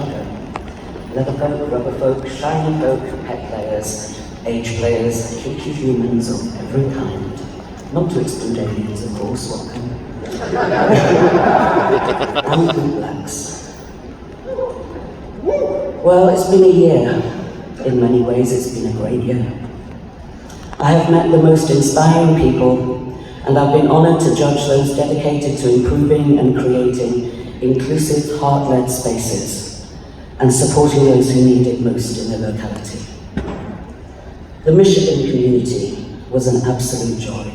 go. Leather folk, rubber folk, shiny folk, pet players, age players, kinky humans of every kind. Not to exclude aliens, of course, what can... and bootblacks. Well, it's been a year. In many ways, it's been a great year. I have met the most inspiring people, and I've been honoured to judge those dedicated to improving and creating inclusive, heart-led spaces, and supporting those who need it most in their locality. The Michigan community was an absolute joy.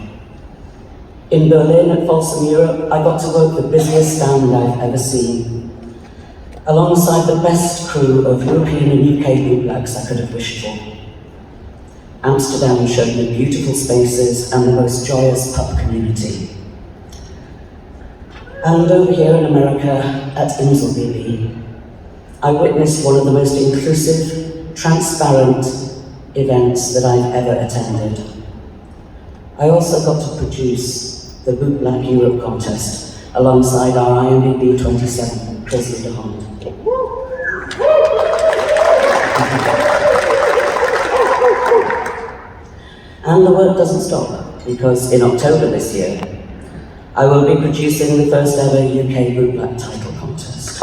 In Berlin at Folsom Europe, I got to work the busiest stand I've ever seen, alongside the best crew of European and UK bootblacks I could have wished for. Amsterdam showed me beautiful spaces and the most joyous pub community. And over here in America, at Inselbili, I witnessed one of the most inclusive, transparent events that I've ever attended. I also got to produce the Bootblack Europe contest alongside our IMBB 27, Chris DeHond. And the work doesn't stop, because in October this year, I will be producing the first ever UK Bootblack title contest.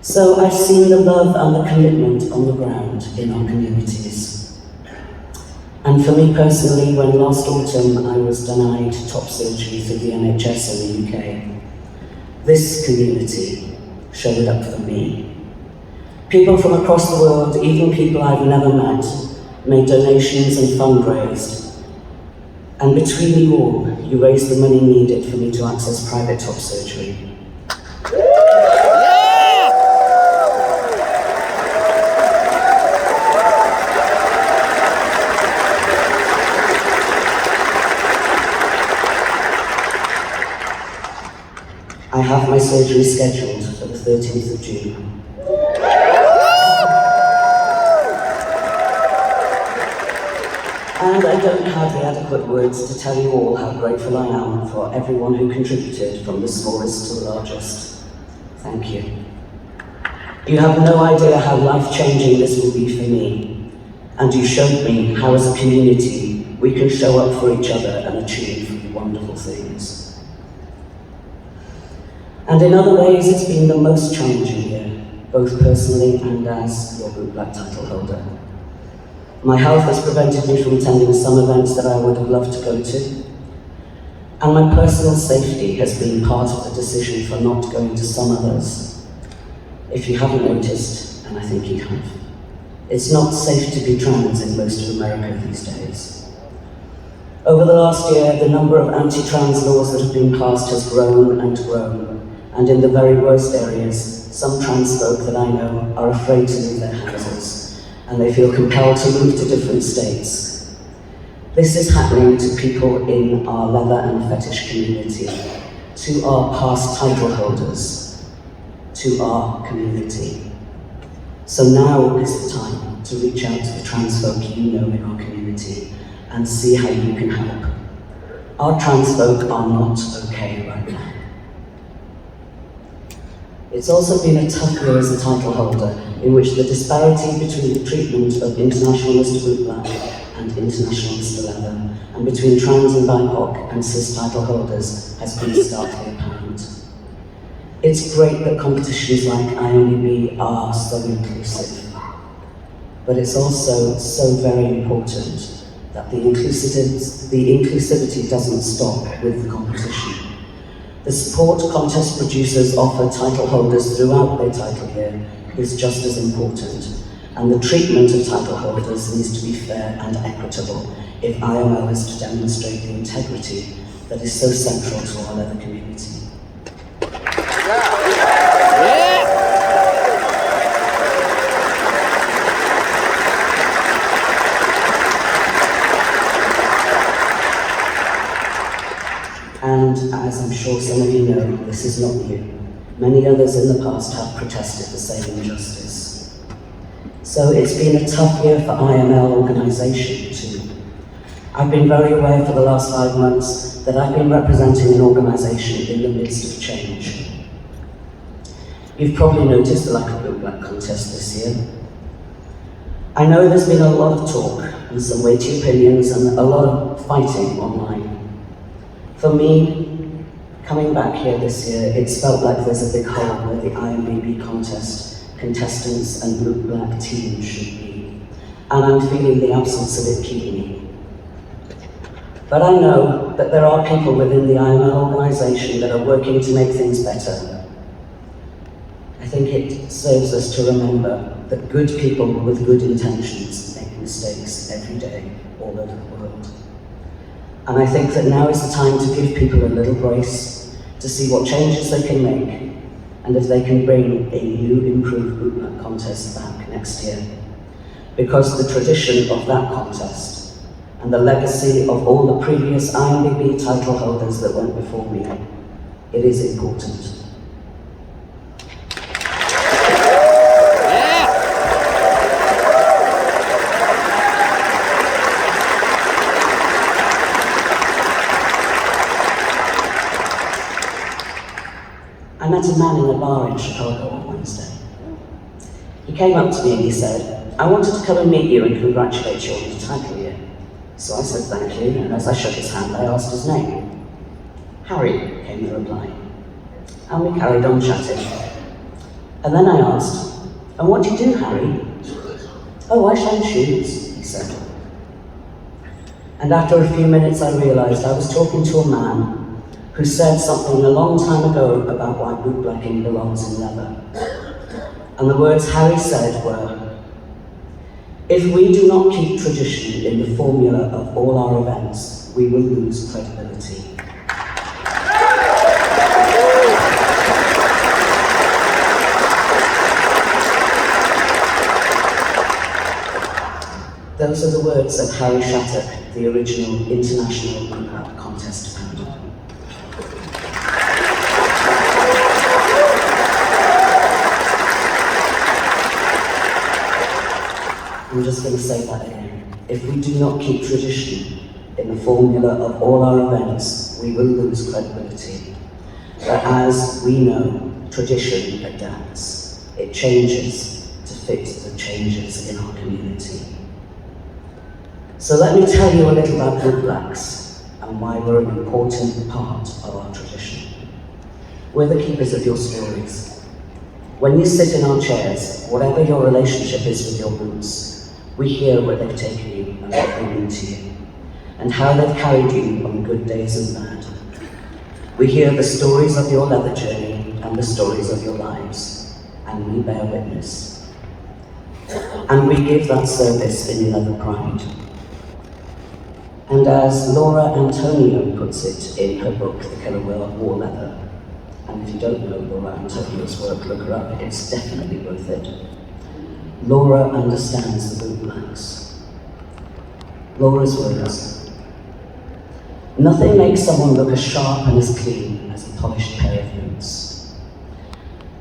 So I've seen the love and the commitment on the ground in our communities. And for me personally, when last autumn I was denied top surgery through the NHS in the UK, this community showed up for me. People from across the world, even people I've never met, made donations and fundraised. And between you all, you raised the money needed for me to access private top surgery. I have my surgery scheduled for the 13th of June. And I don't have the adequate words to tell you all how grateful I am for everyone who contributed, from the smallest to the largest. Thank you. You have no idea how life-changing this will be for me, and you showed me how as a community we can show up for each other and achieve wonderful things. And in other ways, it's been the most challenging year, both personally and as your Bootblack title holder. My health has prevented me from attending some events that I would have loved to go to, and my personal safety has been part of the decision for not going to some others. If you haven't noticed, and I think you have, it's not safe to be trans in most of America these days. Over the last year, the number of anti-trans laws that have been passed has grown and grown. And in the very worst areas, some trans folk that I know are afraid to leave their houses, and they feel compelled to move to different states. This is happening to people in our leather and fetish community, to our past title holders, to our community. So now is the time to reach out to the trans folk you know in our community and see how you can help. Our trans folk are not okay right now. It's also been a tough year as a title holder, in which the disparity between the treatment of International Mr. Bootblack and International Mr. Leather, and between trans and BIPOC and cis title holders, has been starkly apparent. It's great that competitions like IMBB are so inclusive, but it's also so very important that the inclusivity doesn't stop with the competition. The support contest producers offer title holders throughout their title year is just as important, and the treatment of title holders needs to be fair and equitable if IML is to demonstrate the integrity that is so central to our leather community. And as I'm sure some of you know, this is not new. Many others in the past have protested the same injustice. So it's been a tough year for IML organisation too. I've been very aware for the last 5 months that I've been representing an organisation in the midst of change. You've probably noticed the lack of boot black contest this year. I know there's been a lot of talk and some weighty opinions and a lot of fighting online. For me, coming back here this year, it's felt like there's a big hole where the IMBB contest contestants and boot black teams should be, and I'm feeling the absence of it keeping me. But I know that there are people within the IML organisation that are working to make things better. I think it serves us to remember that good people with good intentions make mistakes every day all over the world. And I think that now is the time to give people a little grace to see what changes they can make and if they can bring a new improved boot black contest back next year. Because the tradition of that contest and the legacy of all the previous IMBB title holders that went before me, it is important. I met a man in a bar in Chicago on Wednesday. He came up to me and he said, "I wanted to come and meet you and congratulate you on your title year." So I said thank you, and as I shook his hand, I asked his name. "Harry," came the reply. And we carried on chatting. And then I asked, "And what do you do, Harry?" "Oh, I shine shoes," he said. And after a few minutes I realised I was talking to a man who said something a long time ago about why bootblacking belongs in leather. And the words Harry said were, "If we do not keep tradition in the formula of all our events, we will lose credibility." Those are the words of Harry Shattuck, the original international boot black contest founder. I'm just going to say that again. If we do not keep tradition in the formula of all our events, we will lose credibility. But as we know, tradition adapts. It changes to fit the changes in our community. So let me tell you a little about boot blacks and why we're an important part of our tradition. We're the keepers of your stories. When you sit in our chairs, whatever your relationship is with your boots, we hear where they've taken you and what they mean to you, and how they've carried you on good days and bad. We hear the stories of your leather journey and the stories of your lives, and we bear witness. And we give that service in leather pride. And as Laura Antonio puts it in her book, The Killer Wore Leather, and if you don't know Laura Antonio's work, look her up, it's definitely worth it. Laura understands the boot blacks. Laura's words: "Nothing makes someone look as sharp and as clean as a polished pair of boots.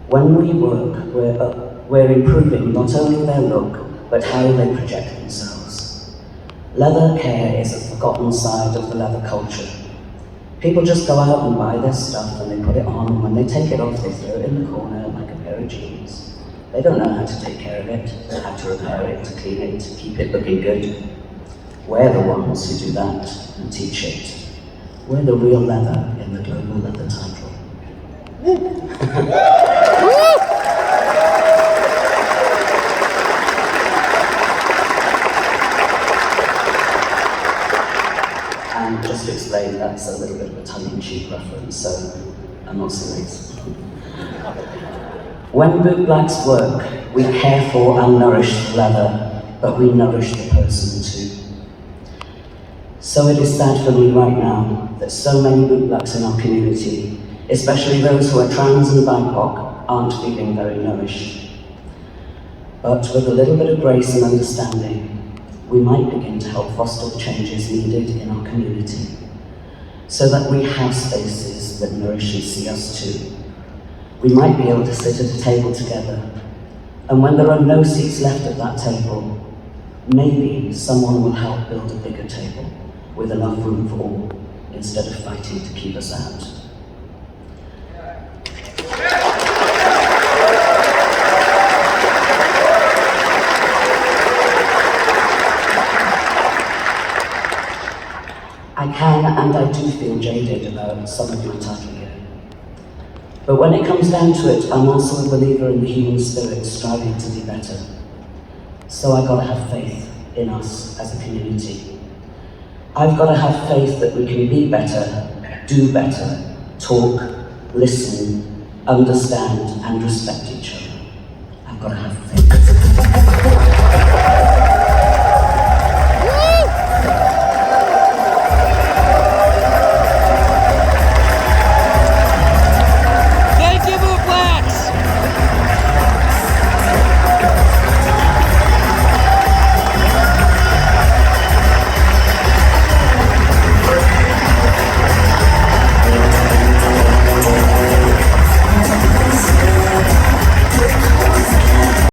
When we work, we're improving not only their look, but how they project themselves. Leather care is a forgotten side of the leather culture. People just go out and buy their stuff and they put it on, and when they take it off, they throw it in the corner like a pair of jeans. They don't know how to take care of it, how to repair it, to clean it, to keep it looking good. We're the ones who do that and teach it. We're the real leather in the global leather title." And just to explain, that's a little bit of a tongue-in-cheek reference, so I'm not serious. When boot blacks work, we care for and nourish the leather, but we nourish the person too. So it is sad for me right now that so many boot blacks in our community, especially those who are trans and BIPOC, aren't feeling very nourished. But with a little bit of grace and understanding, we might begin to help foster the changes needed in our community, so that we have spaces that nourish and see us too. We might be able to sit at a table together, and when there are no seats left at that table, maybe someone will help build a bigger table, with enough room for all, instead of fighting to keep us out. I can and I do feel jaded about some of my title gear. But when it comes down to it, I'm also a believer in the human spirit striving to be better. So I've got to have faith in us as a community. I've got to have faith that we can be better, do better, talk, listen, understand, and respect each other. I've got to have faith.